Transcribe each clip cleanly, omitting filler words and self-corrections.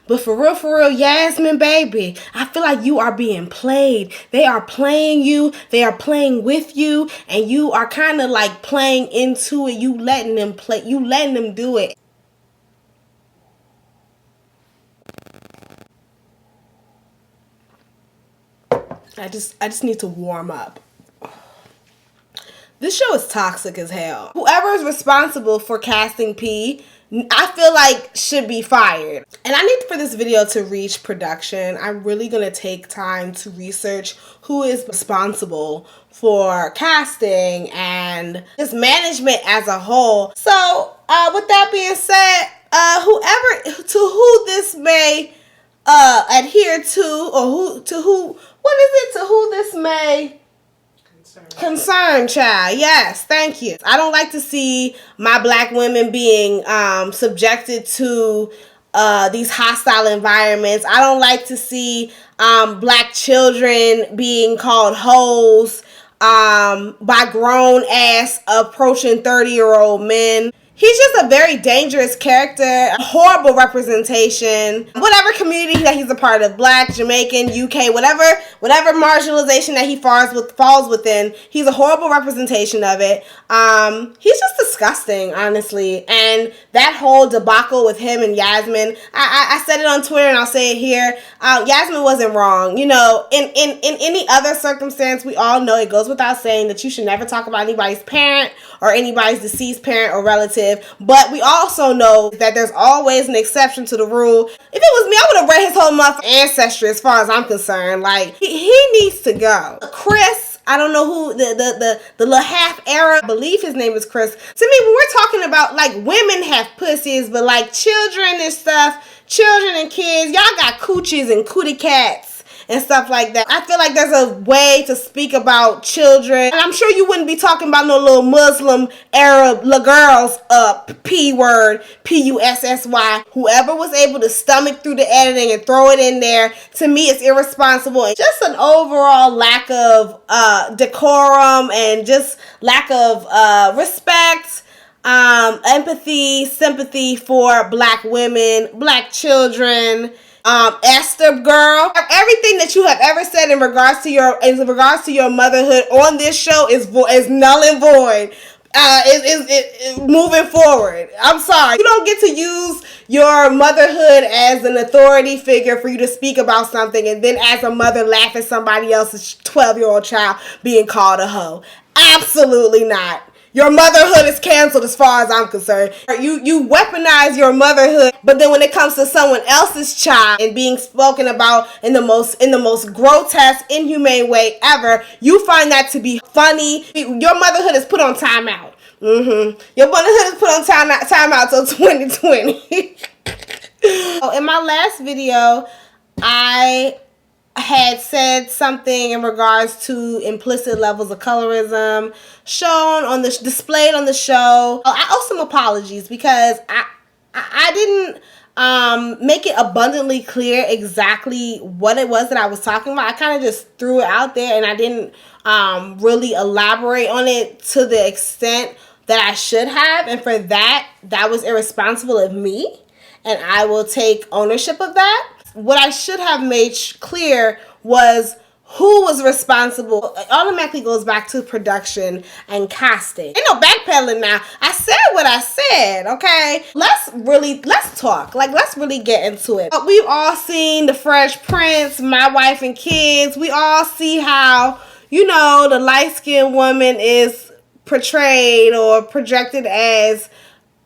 But for real, Yasmin, baby, I feel like you are being played. They are playing you. They are playing with you. And you are kind of like playing into it. You letting them play. You letting them do it. I just need to warm up. This show is toxic as hell. Whoever is responsible for casting P, I feel like should be fired. And I need for this video to reach production. I'm really gonna take time to research who is responsible for casting and just management as a whole. So with that being said, who this may adhere to, or who this may concern, child. Yes, thank you. I don't like to see my black women being subjected to these hostile environments. I don't like to see black children being called hoes by grown ass approaching 30-year-old men. He's just a very dangerous character, a horrible representation. Whatever community that he's a part of, black, Jamaican, UK, whatever marginalization that he falls within, he's a horrible representation of it. He's just disgusting, honestly. And that whole debacle with him and Yasmin, I said it on Twitter and I'll say it here. Yasmin wasn't wrong. You know, in any other circumstance, we all know it goes without saying that you should never talk about anybody's parent or anybody's deceased parent or relative. But we also know that there's always an exception to the rule. If it was me, I would have read his whole motherfucking ancestry as far as I'm concerned. Like, he needs to go. Chris, I don't know who, the little half Arab, I believe his name is Chris. To me, when we're talking about, like, women have pussies, but, like, children and stuff, children and kids, y'all got coochies and cootie cats and stuff like that. I feel like there's a way to speak about children. And I'm sure you wouldn't be talking about no little Muslim Arab little girls P word, P-U-S-S-Y. Whoever was able to stomach through the editing and throw it in there, to me it's irresponsible. And just an overall lack of decorum and just lack of respect, empathy, sympathy for black women, black children. Esther, girl, everything that you have ever said in regards to your motherhood on this show is null and void. Is moving forward. I'm sorry. You don't get to use your motherhood as an authority figure for you to speak about something and then as a mother laugh at somebody else's 12-year-old child being called a hoe. Absolutely not. Your motherhood is canceled as far as I'm concerned. You weaponize your motherhood, but then when it comes to someone else's child and being spoken about in the most grotesque, inhumane way ever, you find that to be funny. Your motherhood is put on timeout. Your motherhood is put on timeout till 2020. In my last video, I had said something in regards to implicit levels of colorism displayed on the show. I owe some apologies because I didn't make it abundantly clear exactly what it was that I was talking about. I kind of just threw it out there and I didn't really elaborate on it to the extent that I should have. And for that was irresponsible of me. And I will take ownership of that. What I should have made clear was who was responsible. It automatically goes back to production and casting. Ain't no backpedaling now. I said what I said, okay? Let's talk. Like, let's really get into it. We've all seen The Fresh Prince, My Wife and Kids. We all see how, you know, the light-skinned woman is portrayed or projected as,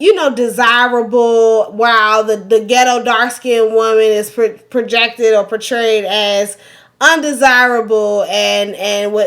you know, desirable, while the ghetto dark-skinned woman is projected or portrayed as undesirable and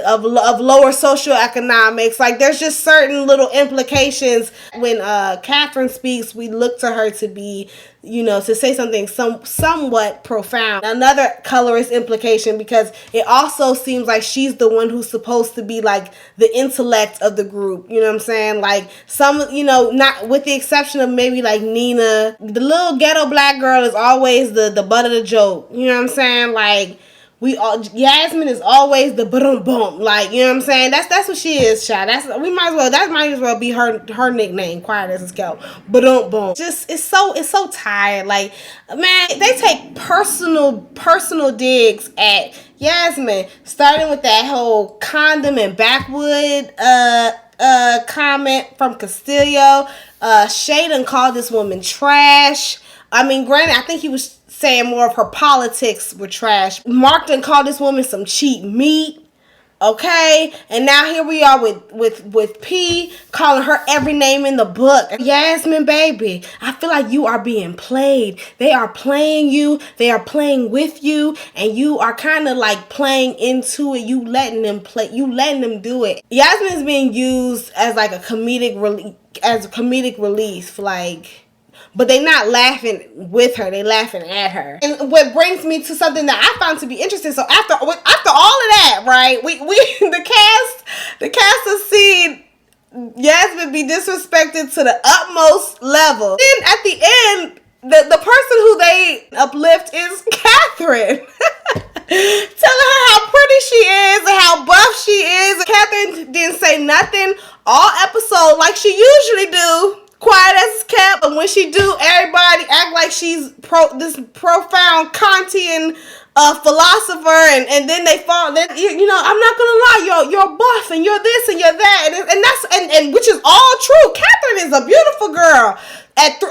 of lower socioeconomics. Like, there's just certain little implications. When Catherine speaks, we look to her to be, you know, to say something somewhat profound. Another colorist implication, because it also seems like she's the one who's supposed to be like the intellect of the group. You know what I'm saying? Like, some, you know, not with the exception of maybe like Nina, the little ghetto black girl is always the butt of the joke. You know what I'm saying? Like, Yasmin is always the boom boom, like, you know what I'm saying. That's what she is, child. That might as well be her nickname. Quiet as a scout, boom boom. Just it's so tired. Like, man, they take personal digs at Yasmin, starting with that whole condom and backwood comment from Castillo. Shaden called this woman trash. I mean, granted, I think he was saying more of her politics were trash. Mark done called this woman some cheap meat. Okay, and now here we are with P calling her every name in the book. Yasmin, baby, I feel like you are being played. They are playing you. They are playing with you, and you are kind of like playing into it. You letting them play. You letting them do it. Yasmin is being used as like a comedic relief, like. But they not laughing with her; they laughing at her. And what brings me to something that I found to be interesting. So after all of that, right? We the cast has seen Yasmin be disrespected to the utmost level. Then at the end, the person who they uplift is Catherine. Telling her how pretty she is and how buff she is. Catherine didn't say nothing all episode like she usually do. Quiet as kept, but when she do, everybody act like she's this profound Kantian philosopher, and then they fall. Then I'm not gonna lie, you're buff and you're this and you're that, and that's which is all true. Catherine is a beautiful girl. At 10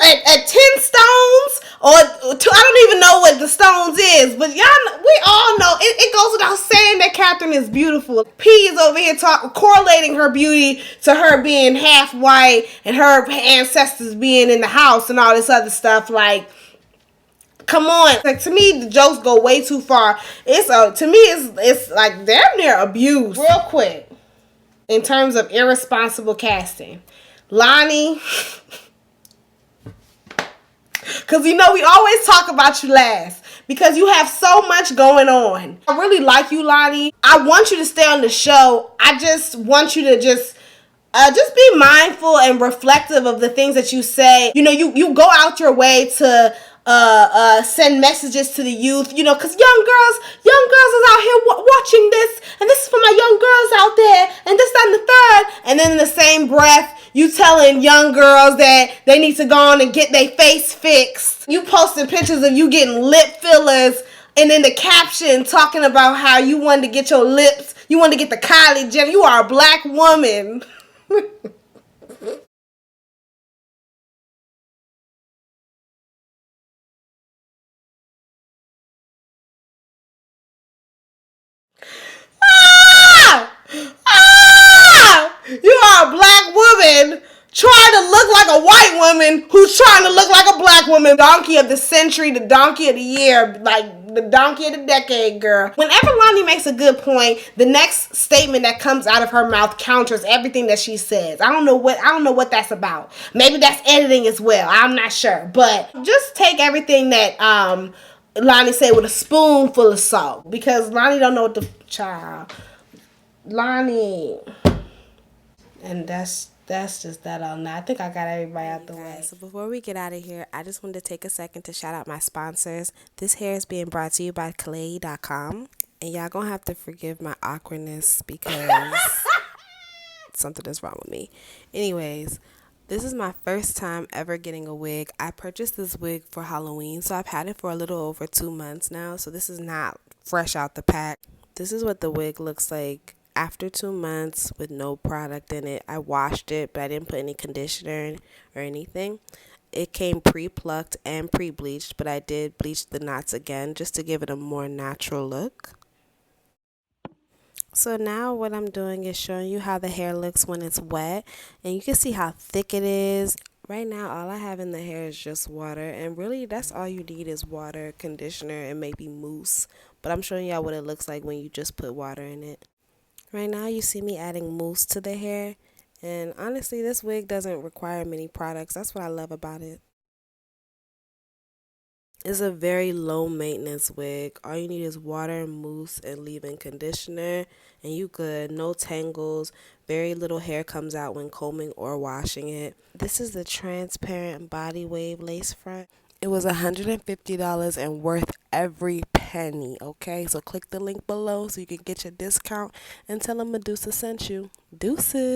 stones, or I don't even know what the stones is, but y'all, we all know it goes without saying that Catherine is beautiful. P is over here correlating her beauty to her being half white and her ancestors being in the house and all this other stuff. Like, come on. Like, to me, the jokes go way too far. It's like damn near abuse. Real quick, in terms of irresponsible casting, Lonnie. Because, we always talk about you last. Because you have so much going on. I really like you, Lonnie. I want you to stay on the show. I just want you to just be mindful and reflective of the things that you say. You go out your way to send messages to the youth, because young girls is out here watching this, and this is for my young girls out there, and this, that, and the third. And then in the same breath, you telling young girls that they need to go on and get their face fixed. You posting pictures of you getting lip fillers, and then the caption talking about how you wanted to get your lips, you wanted to get the Kylie Jenner. You are a black woman. You are a black woman trying to look like a white woman who's trying to look like a black woman. Donkey of the century, the donkey of the year, like the donkey of the decade, girl. Whenever Lonnie makes a good point, the next statement that comes out of her mouth counters everything that she says. I don't know what that's about. Maybe that's editing as well. I'm not sure. But just take everything that Lonnie said with a spoonful of salt, because Lonnie don't know what the child. Lonnie. And that's just that on that. I think I got everybody out the way. So before we get out of here, I just wanted to take a second to shout out my sponsors. This hair is being brought to you by Clay.com. And y'all gonna have to forgive my awkwardness because something is wrong with me. Anyways, this is my first time ever getting a wig. I purchased this wig for Halloween, so I've had it for a little over 2 months now. So this is not fresh out the pack. This is what the wig looks like after 2 months with no product in it. I washed it, but I didn't put any conditioner or anything. It came pre-plucked and pre-bleached, but I did bleach the knots again just to give it a more natural look. So now what I'm doing is showing you how the hair looks when it's wet, and you can see how thick it is. Right now, all I have in the hair is just water, and really that's all you need is water, conditioner, and maybe mousse. But I'm showing y'all what it looks like when you just put water in it. Right now, you see me adding mousse to the hair, and honestly, this wig doesn't require many products. That's what I love about it. It's a very low maintenance wig. All you need is water, mousse, and leave-in conditioner, and you good. No tangles. Very little hair comes out when combing or washing it. This is the transparent body wave lace front. It was $150 and worth every penny. penny, okay? So click the link below so you can get your discount and tell them Medusa sent you. Deuces.